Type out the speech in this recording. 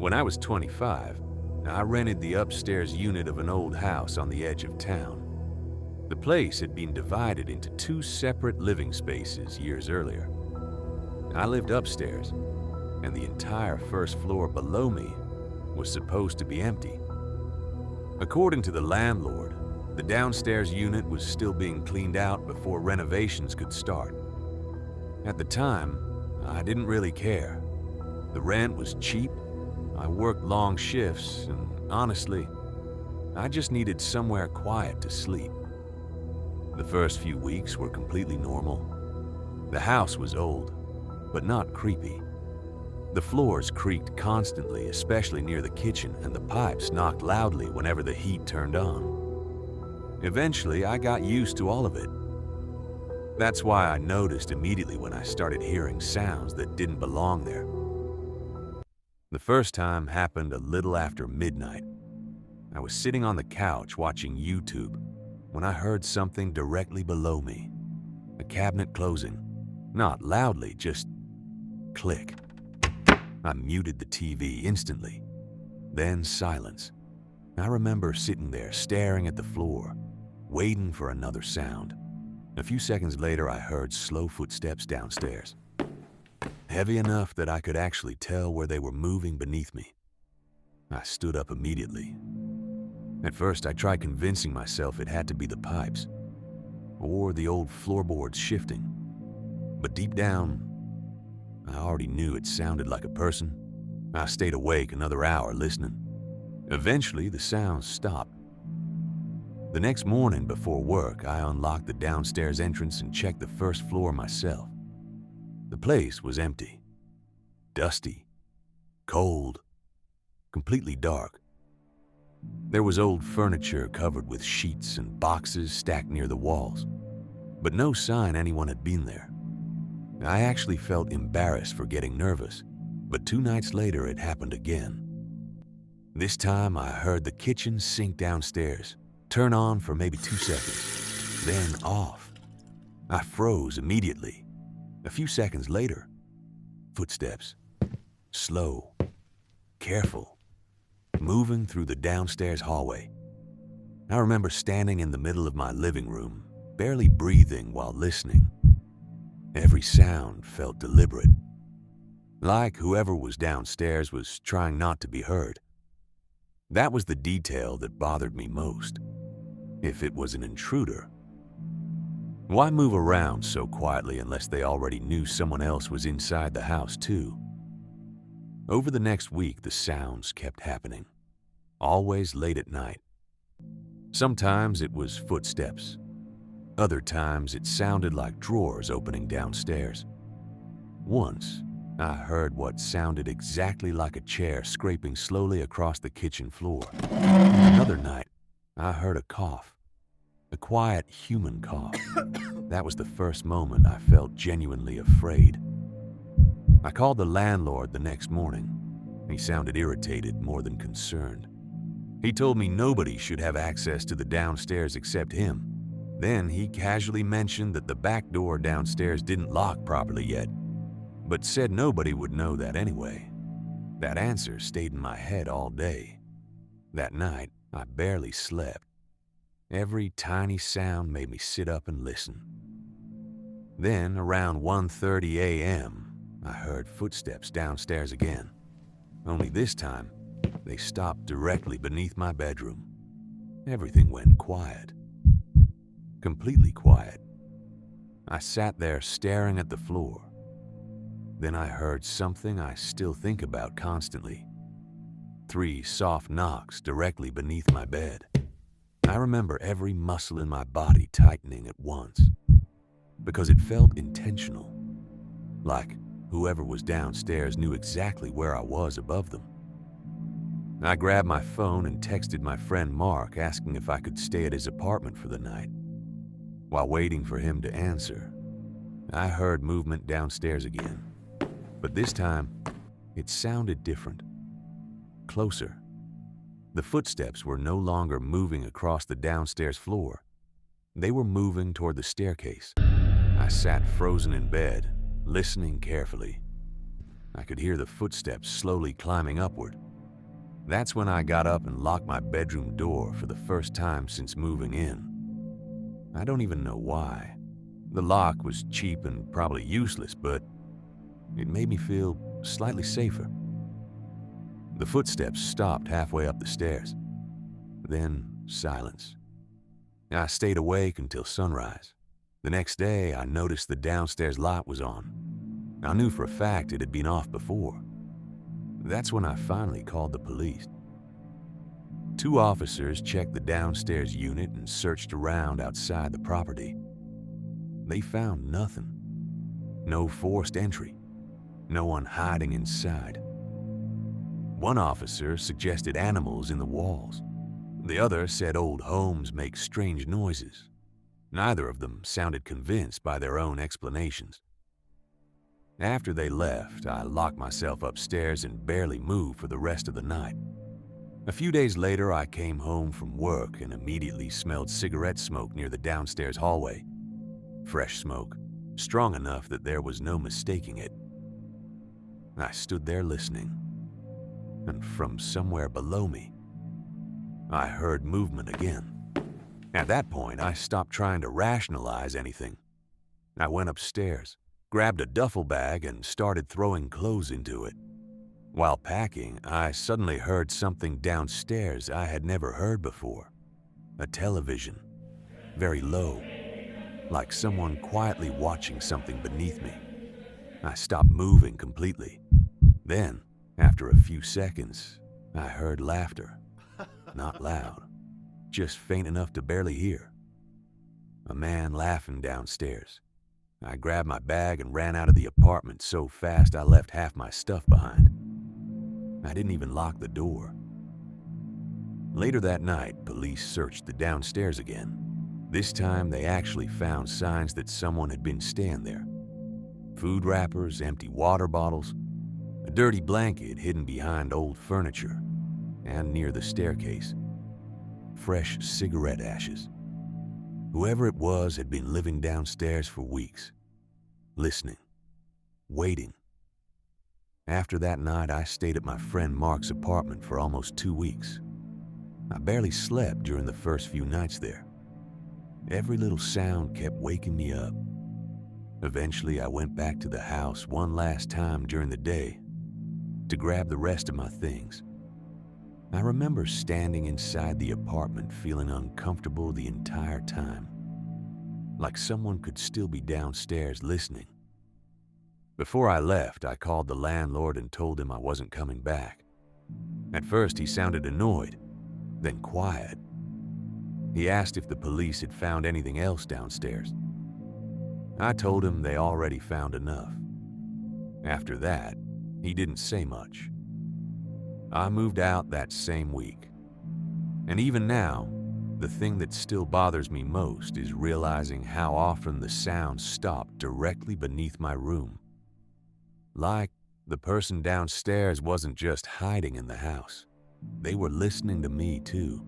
When I was 25, I rented the upstairs unit of an old house on the edge of town. The place had been divided into two separate living spaces years earlier. I lived upstairs, and the entire first floor below me was supposed to be empty. According to the landlord, the downstairs unit was still being cleaned out before renovations could start. At the time, I didn't really care. The rent was cheap, I worked long shifts, and honestly, I just needed somewhere quiet to sleep. The first few weeks were completely normal. The house was old, but not creepy. The floors creaked constantly, especially near the kitchen, and the pipes knocked loudly whenever the heat turned on. Eventually, I got used to all of it. That's why I noticed immediately when I started hearing sounds that didn't belong there. The first time happened a little after midnight. I was sitting on the couch watching YouTube when I heard something directly below me. A cabinet closing. Not loudly, just click. I muted the TV instantly. Then silence. I remember sitting there staring at the floor, waiting for another sound. A few seconds later, I heard slow footsteps downstairs. Heavy enough that I could actually tell where they were moving beneath me. I stood up immediately. At first, I tried convincing myself it had to be the pipes, or the old floorboards shifting. But deep down, I already knew it sounded like a person. I stayed awake another hour listening. Eventually, the sounds stopped. The next morning before work, I unlocked the downstairs entrance and checked the first floor myself. The place was empty, dusty, cold, completely dark. There was old furniture covered with sheets and boxes stacked near the walls, but no sign anyone had been there. I actually felt embarrassed for getting nervous, but 2 nights later it happened again. This time I heard the kitchen sink downstairs, turn on for maybe 2 seconds, then off. I froze immediately. A few seconds later, footsteps, slow, careful, moving through the downstairs hallway. I remember standing in the middle of my living room, barely breathing while listening. Every sound felt deliberate, like whoever was downstairs was trying not to be heard. That was the detail that bothered me most. If it was an intruder, why move around so quietly unless they already knew someone else was inside the house too? Over the next week, the sounds kept happening, always late at night. Sometimes it was footsteps. Other times it sounded like drawers opening downstairs. Once, I heard what sounded exactly like a chair scraping slowly across the kitchen floor. Another night, I heard a cough, a quiet human cough. That was the first moment I felt genuinely afraid. I called the landlord the next morning. He sounded irritated more than concerned. He told me nobody should have access to the downstairs except him. Then he casually mentioned that the back door downstairs didn't lock properly yet, but said nobody would know that anyway. That answer stayed in my head all day. That night, I barely slept. Every tiny sound made me sit up and listen. Then, around 1:30 a.m., I heard footsteps downstairs again. Only this time, they stopped directly beneath my bedroom. Everything went quiet. Completely quiet. I sat there staring at the floor. Then I heard something I still think about constantly. 3 soft knocks directly beneath my bed. I remember every muscle in my body tightening at once, because it felt intentional, like whoever was downstairs knew exactly where I was above them. I grabbed my phone and texted my friend Mark asking if I could stay at his apartment for the night. While waiting for him to answer, I heard movement downstairs again, but this time it sounded different, closer. The footsteps were no longer moving across the downstairs floor. They were moving toward the staircase. I sat frozen in bed, listening carefully. I could hear the footsteps slowly climbing upward. That's when I got up and locked my bedroom door for the first time since moving in. I don't even know why. The lock was cheap and probably useless, but it made me feel slightly safer. The footsteps stopped halfway up the stairs. Then silence. I stayed awake until sunrise. The next day, I noticed the downstairs light was on. I knew for a fact it had been off before. That's when I finally called the police. 2 officers checked the downstairs unit and searched around outside the property. They found nothing. No forced entry. No one hiding inside. One officer suggested animals in the walls. The other said old homes make strange noises. Neither of them sounded convinced by their own explanations. After they left, I locked myself upstairs and barely moved for the rest of the night. A few days later, I came home from work and immediately smelled cigarette smoke near the downstairs hallway. Fresh smoke, strong enough that there was no mistaking it. I stood there listening, and from somewhere below me, I heard movement again. At that point, I stopped trying to rationalize anything. I went upstairs, grabbed a duffel bag, and started throwing clothes into it. While packing, I suddenly heard something downstairs I had never heard before. A television, very low, like someone quietly watching something beneath me. I stopped moving completely. Then, after a few seconds, I heard laughter. Not loud, just faint enough to barely hear. A man laughing downstairs. I grabbed my bag and ran out of the apartment so fast I left half my stuff behind. I didn't even lock the door. Later that night, police searched the downstairs again. This time, they actually found signs that someone had been staying there. Food wrappers, empty water bottles, a dirty blanket hidden behind old furniture, and near the staircase, fresh cigarette ashes. Whoever it was had been living downstairs for weeks, listening, waiting. After that night, I stayed at my friend Mark's apartment for almost 2 weeks. I barely slept during the first few nights there. Every little sound kept waking me up. Eventually, I went back to the house one last time during the day to grab the rest of my things. I remember standing inside the apartment feeling uncomfortable the entire time, like someone could still be downstairs listening. Before I left, I called the landlord and told him I wasn't coming back. At first, he sounded annoyed, then quiet. He asked if the police had found anything else downstairs. I told him they already found enough. After that, he didn't say much. I moved out that same week. And even now, the thing that still bothers me most is realizing how often the sounds stopped directly beneath my room. Like the person downstairs wasn't just hiding in the house. They were listening to me too.